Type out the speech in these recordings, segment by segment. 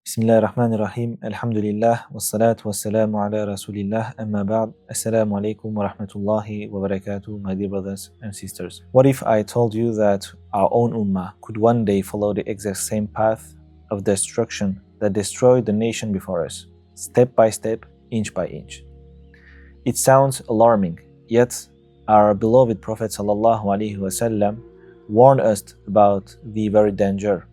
Bismillahirrahmanirrahim. Alhamdulillah. Wassalatu wassalamu ala Rasulillah. Amma ba'd. Assalamu alaikum wa rahmatullahi wa barakatuh, my dear brothers and sisters. What if I told you that our own ummah could one day follow the exact same path of destruction that destroyed the nation before us, step by step, inch by inch? It sounds alarming, yet our beloved Prophet sallallahu alaihi wasallam warned us about the very danger.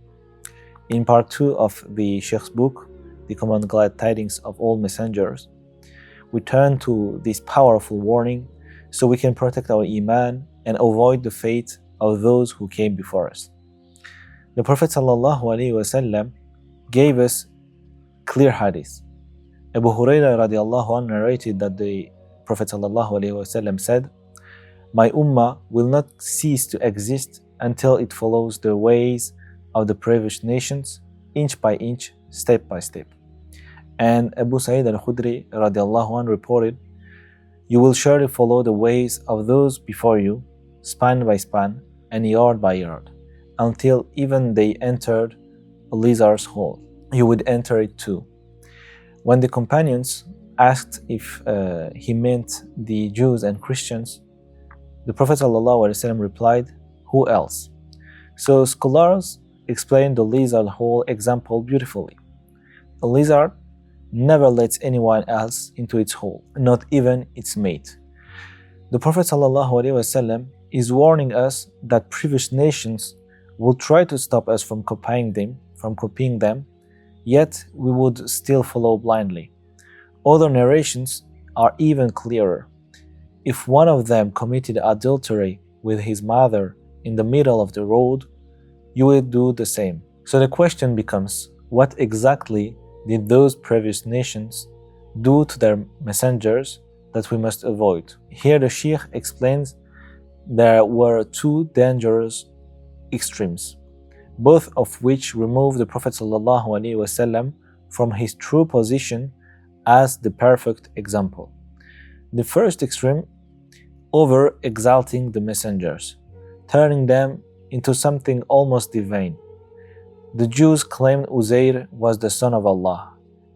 In part 2 of the Sheikh's book, The Command Glad Tidings of All Messengers, we turn to this powerful warning so we can protect our iman and avoid the fate of those who came before us. The Prophet ﷺ gave us clear hadith. Abu Hurairah radiallahu anhu narrated that the Prophet ﷺ said, "My ummah will not cease to exist until it follows the ways of the previous nations, inch by inch, step by step." And Abu Sa'id al-Khudri radiallahu anhu reported, "You will surely follow the ways of those before you, span by span and yard by yard, until even they entered a lizard's hole. You would enter it too." When the companions asked if he meant the Jews and Christians, the Prophet ﷺ replied, "Who else?" So scholars explain the lizard hole example beautifully. A lizard never lets anyone else into its hole, not even its mate. The Prophet ﷺ is warning us that previous nations will try to stop us from copying them, yet we would still follow blindly. Other narrations are even clearer. If one of them committed adultery with his mother in the middle of the road, you will do the same. So the question becomes, what exactly did those previous nations do to their messengers that we must avoid? Here the Sheikh explains there were two dangerous extremes, both of which remove the Prophet ﷺ from his true position as the perfect example. The first extreme, over-exalting the messengers, turning them into something almost divine. The Jews claimed Uzair was the son of Allah,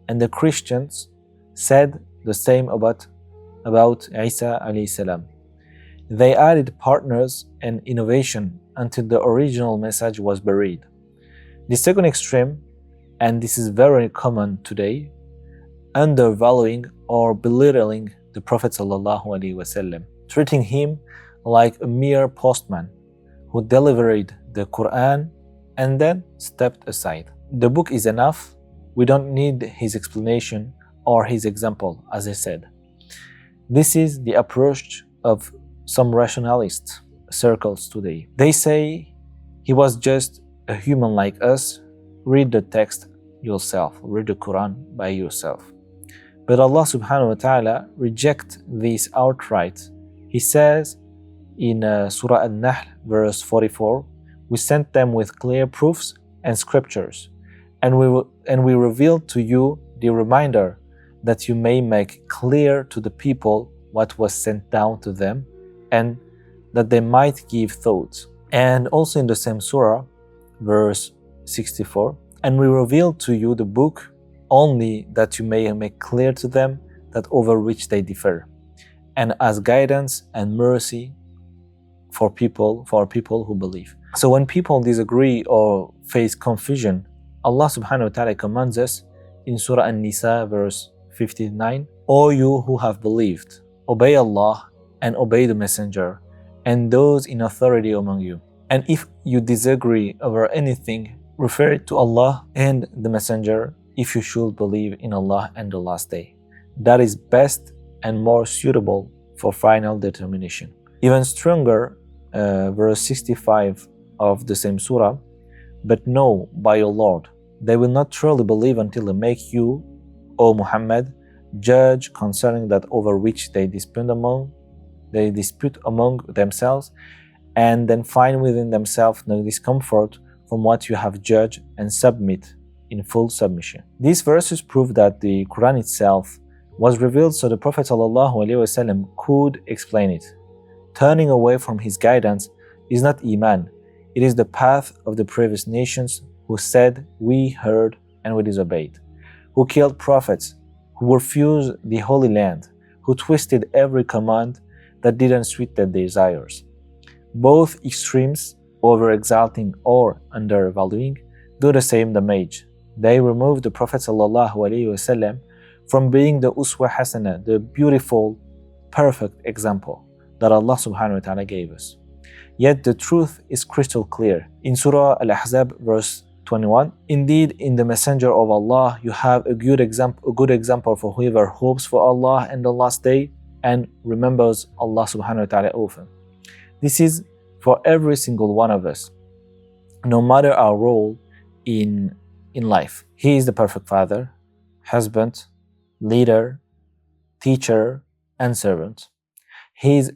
and the Christians said the same about Isa alayhi salam. They added partners and innovation until the original message was buried. The second extreme, and this is very common today, undervaluing or belittling the Prophet ﷺ, treating him like a mere postman who delivered the Quran and then stepped aside. The book is enough. We don't need his explanation or his example, as I said. This is the approach of some rationalist circles today. They say he was just a human like us. Read the text yourself. Read the Quran by yourself. But Allah subhanahu wa ta'ala rejects this outright. He says in Surah An-Nahl, verse 44, "We sent them with clear proofs and scriptures, and we revealed to you the reminder that you may make clear to the people what was sent down to them, and that they might give thought." And also in the same surah, verse 64, "And we revealed to you the book only that you may make clear to them that over which they differ, and as guidance and mercy for our people who believe." So when people disagree or face confusion, Allah subhanahu wa ta'ala commands us in Surah An-Nisa, verse 59, "O you who have believed, obey Allah and obey the messenger and those in authority among you. And if you disagree over anything, refer it to Allah and the messenger if you should believe in Allah and the last day. That is best and more suitable for final determination." Even stronger, verse 65 of the same surah, "But know by your Lord, they will not truly believe until they make you, O Muhammad, judge concerning that over which they dispute among themselves, and then find within themselves no discomfort from what you have judged, and submit in full submission." These verses prove that the Quran itself was revealed so the Prophet ﷺ could explain it. Turning away from his guidance is not Iman, it is the path of the previous nations who said, "We heard and we disobeyed, who killed prophets, who refused the Holy Land, who twisted every command that didn't suit their desires. Both extremes, over-exalting or undervaluing, do the same damage. They remove the Prophet ﷺ from being the uswa hasana, the beautiful, perfect example that Allah subhanahu wa ta'ala gave us. Yet the truth is crystal clear. In Surah Al-Ahzab verse 21, indeed in the Messenger of Allah you have a good example for whoever hopes for Allah and the last day and remembers Allah subhanahu wa ta'ala often. This is for every single one of us, no matter our role in life. He is the perfect father, husband, leader, teacher, and servant. His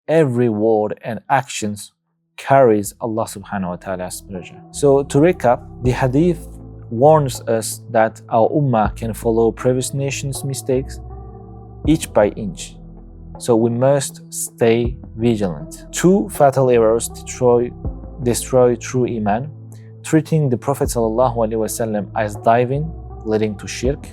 every word and actions carries Allah subhanahu wa ta'ala's pleasure. So to recap, the hadith warns us that our ummah can follow previous nations' mistakes inch by inch. So we must stay vigilant. Two fatal errors destroy true iman: treating the Prophet ﷺ as divine, leading to shirk,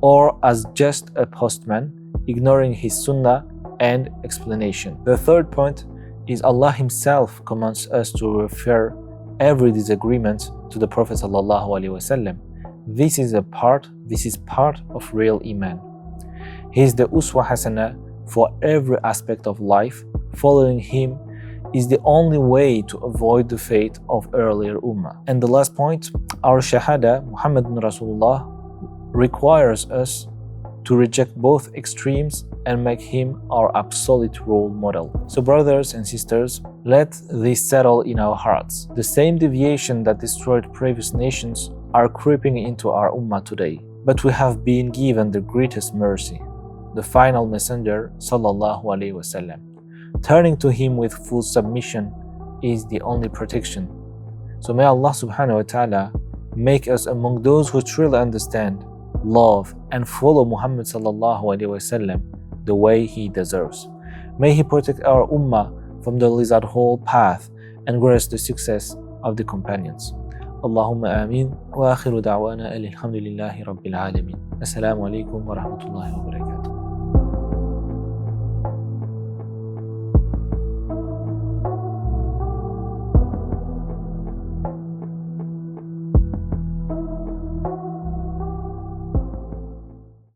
or as just a postman, ignoring his sunnah and explanation. The third point is Allah Himself commands us to refer every disagreement to the Prophet ﷺ. This is part of real iman. He is the uswa hasana for every aspect of life. Following him is the only way to avoid the fate of earlier ummah. And the last point, our shahada, Muhammadun Rasulullah, requires us to reject both extremes and make him our absolute role model. So brothers and sisters, let this settle in our hearts. The same deviation that destroyed previous nations are creeping into our ummah today. But we have been given the greatest mercy, the final messenger sallallahu alaihi wasallam. Turning to him with full submission is the only protection. So may Allah subhanahu wa ta'ala make us among those who truly understand, love, and follow Muhammad sallallahu alaihi wasallam the way he deserves. May he protect our ummah from the lizard hole path and grant us the success of the companions. Allahumma ameen wa akhiru da'wana alhamdulillahi rabbil alamin. Assalamu alaikum wa rahmatullahi wa barakatuh.